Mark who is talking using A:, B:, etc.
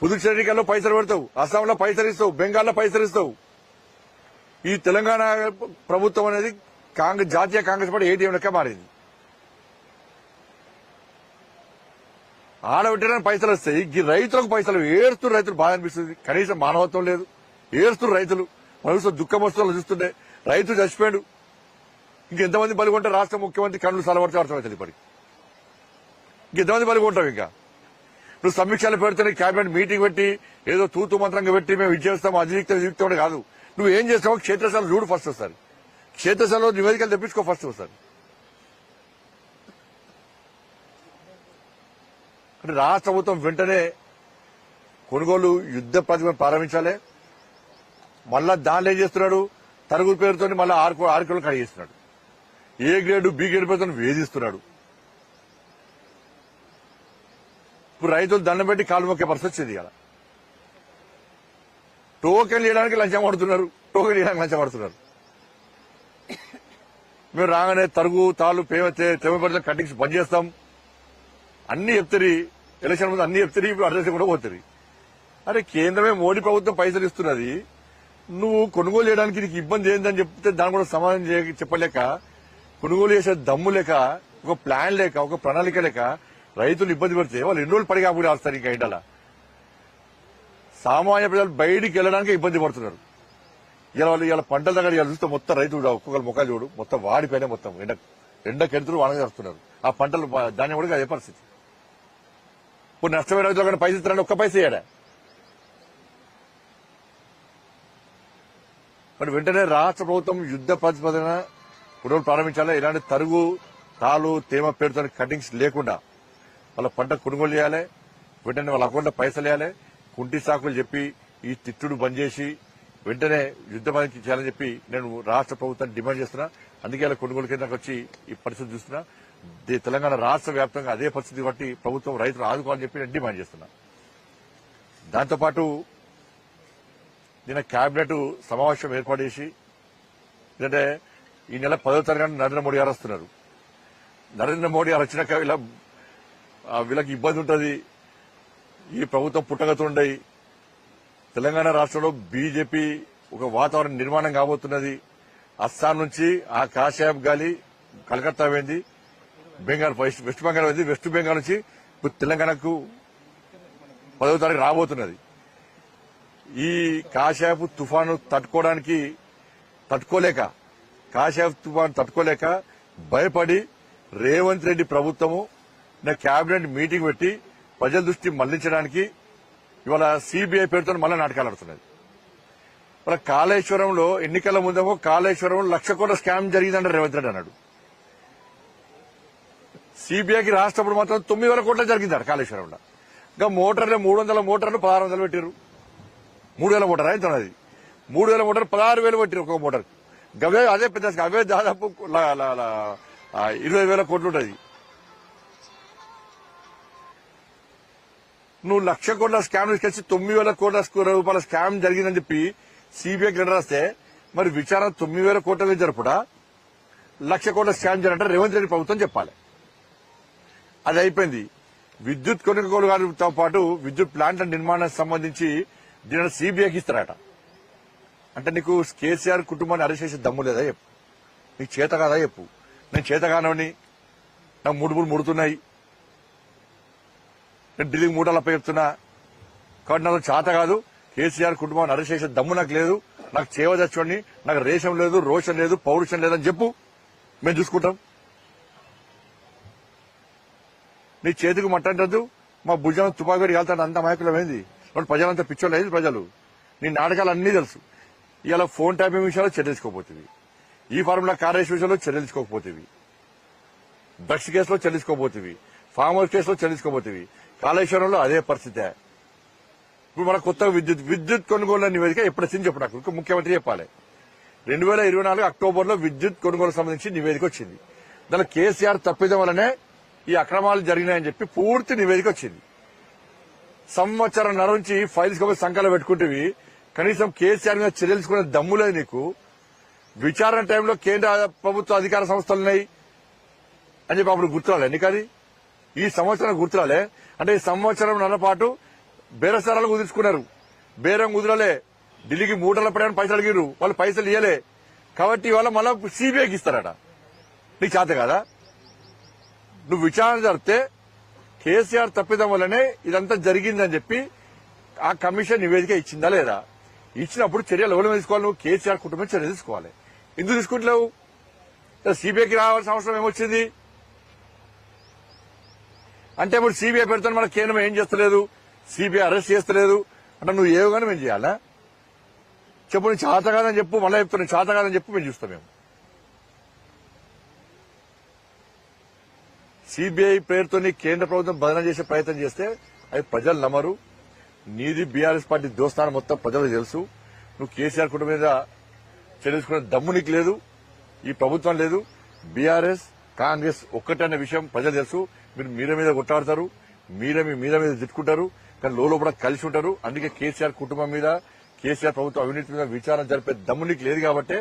A: పుదుచ్చేరికల్లో పైసలు పెడతావు, అస్సాంలో పైసలు ఇస్తావు, బెంగాల్లో పైసలు ఇస్తావు. ఈ తెలంగాణ ప్రభుత్వం అనేది కాంగ్రెస్ జాతీయ కాంగ్రెస్ పార్టీ ఏటీఎం లెక్క మారింది. ఆడబెట్టడానికి పైసలు వస్తాయి, ఈ రైతులకు పైసలు ఏడుస్తున్న రైతులు బాధ అనిపిస్తుంది. కనీసం మానవత్వం లేదు, ఏడుస్తున్న రైతులు. మనసు దుఃఖం వస్తువులు చూస్తుంటే రైతు చచ్చిపోయాడు. ఇంకెంతమంది బలిగొంటారు? రాష్ట్ర ముఖ్యమంత్రి కన్నులు సలవర్చి అర్థమవుతుంది. ఇప్పటికి ఇంకెంతమంది బలిగొంటావు? ఇంకా నువ్వు సమీక్షలు పెడితే కేబినెట్ మీటింగ్ పెట్టి ఏదో తూతు మంత్రంగా పెట్టి మేము ఇది చేస్తాం అది యుక్తం కాదు. నువ్వు ఏం చేస్తావో క్షేత్రస్థాయిలో చూడు ఫస్ట్ వస్తారు. క్షేత్రస్థాయిలో నివేదికలు తెప్పించుకో ఫస్ట్ వస్తారు. అంటే రాష్ట్ర ప్రభుత్వం వెంటనే కొనుగోలు యుద్ధ ప్రతిభ ప్రారంభించాలి. మళ్ళా దానిలో ఏం చేస్తున్నాడు? తరుగుల పేరుతో మళ్ళీ 6 కిలోలు కడిగేస్తున్నాడు. ఏ గ్రేడ్ బి గ్రేడ్ పేరుతో వేధిస్తున్నాడు. ఇప్పుడు రైతులు దండం పెట్టి కాలు మొక్కే పరిస్థితి వచ్చింది. ఇలా టోకెన్ చేయడానికి లంచం పడుతున్నారు. మేము రాగానే తరుగు తాళ్ళు తేమ కటింగ్స్ బంద్ చేస్తాం అన్ని చెప్తారు. ఎలక్షన్ ముందు అన్ని చెప్తారు, ఇప్పుడు అడ్రస్ కూడా పోతారు. అరే కేంద్రమే మోడీ ప్రభుత్వం పైసలు ఇస్తున్నది, నువ్వు కొనుగోలు చేయడానికి నీకు ఇబ్బంది ఏందని చెప్తే దాని కూడా సమాధానం చెప్పలేక, కొనుగోలు చేసే దమ్ము లేక, ఒక ప్లాన్ లేక, ఒక ప్రణాళిక లేక రైతులు ఇబ్బంది పడితే వాళ్ళు ఎన్ని రోజులు పడిగా కూడా వస్తారు. ఇంకా ఎండల సామాన్య ప్రజలు బయటికి వెళ్ళడానికి ఇబ్బంది పడుతున్నారు. ఇలా పంటల దగ్గర చూస్తే మొత్తం రైతులు ఒక్కొక్కరు ముఖాలు చూడు, మొత్తం వాడిపోయినా మొత్తం ఎండకెడుతులు వానగా జరుపుతున్నారు. ఆ పంటలు ధాన్యం కూడా అదే పరిస్థితి. ఇప్పుడు నష్టమైన రైతులు కానీ పైసలు ఇస్తారని ఒక్క పైస ఇయ్యాడా? మరి వెంటనే రాష్ట్ర ప్రభుత్వం యుద్ధ ప్రతిపాదన పునః ప్రారంభించాలి. ఇలాంటి తరుగు తాలు తేమ పేరుతో కటింగ్స్ లేకుండా వాళ్ళ పంట కొనుగోలు చేయాలి. వెంటనే వాళ్ళ అకౌంట్లో పైసలు వేయాలి. కుంటి సాకులు చెప్పి ఈ తిట్టుడు బంద్ చేసి వెంటనే యుద్ధ పనికి చేయాలని చెప్పి నేను రాష్ట్ర ప్రభుత్వాన్ని డిమాండ్ చేస్తున్నా. అందుకే ఇలా కొనుగోలు కేంద్రానికి వచ్చి ఈ పరిస్థితి చూస్తున్నా. తెలంగాణ రాష్ట్ర వ్యాప్తంగా అదే పరిస్థితి బట్టి ప్రభుత్వం రైతులు ఆదుకోవాలని చెప్పి నేను డిమాండ్ చేస్తున్నా. దాంతోపాటు నిన్న కేబినెట్ సమావేశం ఏర్పాటు చేసి, ఎందుకంటే ఈ నెల 10వ తారీఖున నరేంద్ర మోడీ గారు వస్తున్నారు. నరేంద్ర మోడీ గారు వచ్చినాక వీళ్ళకి ఇబ్బంది ఉంటుంది. ఈ ప్రభుత్వం పుట్టగతుండయి తెలంగాణ రాష్ట్రంలో బీజేపీ ఒక వాతావరణ నిర్మాణం కాబోతున్నది. అస్సాం నుంచి ఆ కాషాయం గాలి కలకత్తా పోయింది, బెంగాల్ వెస్ట్ బెంగాల్ పోయింది, వెస్ట్ బెంగాల్ నుంచి ఇప్పుడు తెలంగాణకు 10వ తారీఖు రాబోతున్నది. ఈ కాషాయపు తుఫాను తట్టుకోలేక భయపడి రేవంత్ రెడ్డి ప్రభుత్వము కేబినెట్ మీటింగ్ పెట్టి ప్రజల దృష్టి మళ్లించడానికి ఇవాళ సిబిఐ పేరుతో మళ్ళా నాటకాలు ఆడుతున్నది. ఇవాళ కాళేశ్వరంలో ఎన్నికల ముందేమో కాళేశ్వరంలో 1,00,000 కోట్ల స్కామ్ జరిగిందంటే రేవంత్ రెడ్డి అన్నాడు. సిబిఐకి రాష్ట్రప్పుడు మాత్రం 9,000 కోట్ల జరిగిందట కాళేశ్వరంలో. ఇంకా మోటార్లు 300 మోటార్లు 1,600 పెట్టారు. 3,000 మోటార్ అయితే ఉన్నది. 3,000 మోటార్ 16,000 పెట్టారు ఒక మోటార్. గవే అదే పెద్ద అవే దాదాపు 20,000 కోట్లు ఉంటుంది. నువ్వు 1,00,000 కోట్ల స్కామ్ తీసుకొచ్చి 9,000 కోట్ల రూపాయల స్కామ్ జరిగిందని చెప్పి సిబిఐకి లెటర్ రాస్తే మరి విచారణ 9,000 కోట్ల జరుపుడా 1,00,000 కోట్ల స్కామ్ జరిగినట్టు రేవంత్ రెడ్డి ప్రభుత్వం చెప్పాలి. అది అయిపోయింది. విద్యుత్ కొనుగోలుతో పాటు విద్యుత్ ప్లాంట్ల నిర్మాణానికి సంబంధించి దీనిని సిబిఐకి ఇస్తారట. అంటే నీకు కేసీఆర్ కుటుంబాన్ని అరెస్ట్ చేసే దమ్ము లేదా చెప్పు? నీకు చేత కాదా చెప్పు? నేను చేత కానవని నాకు ముడుతున్నాయి, నేను ఢిల్లీకి మూటలపై చెప్తున్నా కాబట్టి నాకు చేత కాదు. కేసీఆర్ కుటుంబాన్ని అరెస్ట్ చేసే దమ్ము నాకు లేదు, నాకు చేవ తెచ్చుకోండి, నాకు రేషం లేదు, రోషం లేదు, పౌరుషం లేదని చెప్పు, మేము చూసుకుంటాం. నీ చేతికి మట్టంటద్దు, మా భుజం తుపాకి పెట్టి వెళ్తాడు, అంత అమాయకులమైంది. ప్రజలంతా పిచ్చోళ్ళు లేదు. ప్రజలు నీ నాటకాలు అన్నీ తెలుసు. ఇవాళ ఫోన్ ట్యాపింగ్ విషయాల్లో చెల్లించుకోకపోతుంది, ఈ ఫార్ములా కారేష్ విషయంలో చెల్లించుకోకపోతుంది, డ్రగ్స్ కేసులో చెల్లించుకోకపోతుంది, ఫామ్ హౌస్ కేసులో చెల్లించుకోకపోతుంది. కాళేశ్వరంలో అదే పరిస్థితే. ఇప్పుడు మన కొత్త విద్యుత్ కొనుగోలు నివేదిక ఎప్పుడు వచ్చింది చెప్పు నాకు. ముఖ్యమంత్రి చెప్పాలి. 2024 అక్టోబర్లో విద్యుత్ కొనుగోలు సంబంధించి నివేదిక వచ్చింది. దానిలో కేసీఆర్ తప్పిదం వల్లనే ఈ అక్రమాలు జరిగినాయని చెప్పి పూర్తి నివేదిక వచ్చింది. సంవత్సరంన్నర నుంచి ఫైల్స్ కాబట్టి సంఖ్యలో పెట్టుకుంటేవి కనీసం కేసీఆర్ మీద చర్యలుకునే దమ్ములేదు నీకు. విచారణ టైంలో కేంద్ర ప్రభుత్వ అధికార సంస్థలున్నాయి అని చెప్పి అప్పుడు గుర్తురాలే నీకు. అది ఈ సంవత్సరం గుర్తురాలే. అంటే ఈ సంవత్సరంన్నర పాటు బేరసారాలు కుదుర్చుకున్నారు. బేరం కుదరలే, ఢిల్లీకి మూటల పడని పైసలు అడిగిరు, వాళ్ళు పైసలు ఇవ్వలే. కాబట్టి ఇవాళ మళ్ళా సిబిఐకి ఇస్తారట. నీకు చేత కదా? నువ్వు విచారణ జరిపితే కేసీఆర్ తప్పిదం వల్లనే ఇదంతా జరిగిందని చెప్పి ఆ కమిషన్ నివేదిక ఇచ్చిందా లేదా? ఇచ్చినప్పుడు చర్యలు ఎవరు తీసుకోవాలి? నువ్వు కేసీఆర్ కుటుంబం చర్య తీసుకోవాలి. ఎందుకు తీసుకుంటలేవు? సిబిఐకి రావాల్సిన అవసరం ఏమొచ్చింది అంటే ఇప్పుడు సిబిఐ పెడతాను మన కేంద్రం ఏం చేస్తలేదు, సిబిఐ అరెస్ట్ చేస్తలేదు అంటే నువ్వు ఏవగానే మేము చేయాలా? చెప్పు, నువ్వు చేత కాదని చెప్పు, మళ్ళీ చెప్తాను చేత కాదని చెప్పు, మేము చూస్తాం. మేము సిబిఐ పేరుతో కేంద్ర ప్రభుత్వం బదనం చేసే ప్రయత్నం చేస్తే అది ప్రజలు నమ్మరు. నీది బీఆర్ఎస్ పార్టీ దోస్తానం మొత్తం ప్రజలకు తెలుసు. నువ్వు కేసీఆర్ కుటుంబం మీద చెల్లించుకునే దమ్ము నీకు లేదు, ఈ ప్రభుత్వం లేదు. బీఆర్ఎస్ కాంగ్రెస్ ఒక్కటన్న విషయం ప్రజలు తెలుసు. మీరు మీద కొట్టాడతారు, మీద మీద తిట్టుకుంటారు, కానీ లోపల కలిసి ఉంటారు. అందుకే కేసీఆర్ కుటుంబం మీద, కేసీఆర్ ప్రభుత్వం అవినీతి మీద విచారణ జరిపే దమ్ము నీకు లేదు కాబట్టి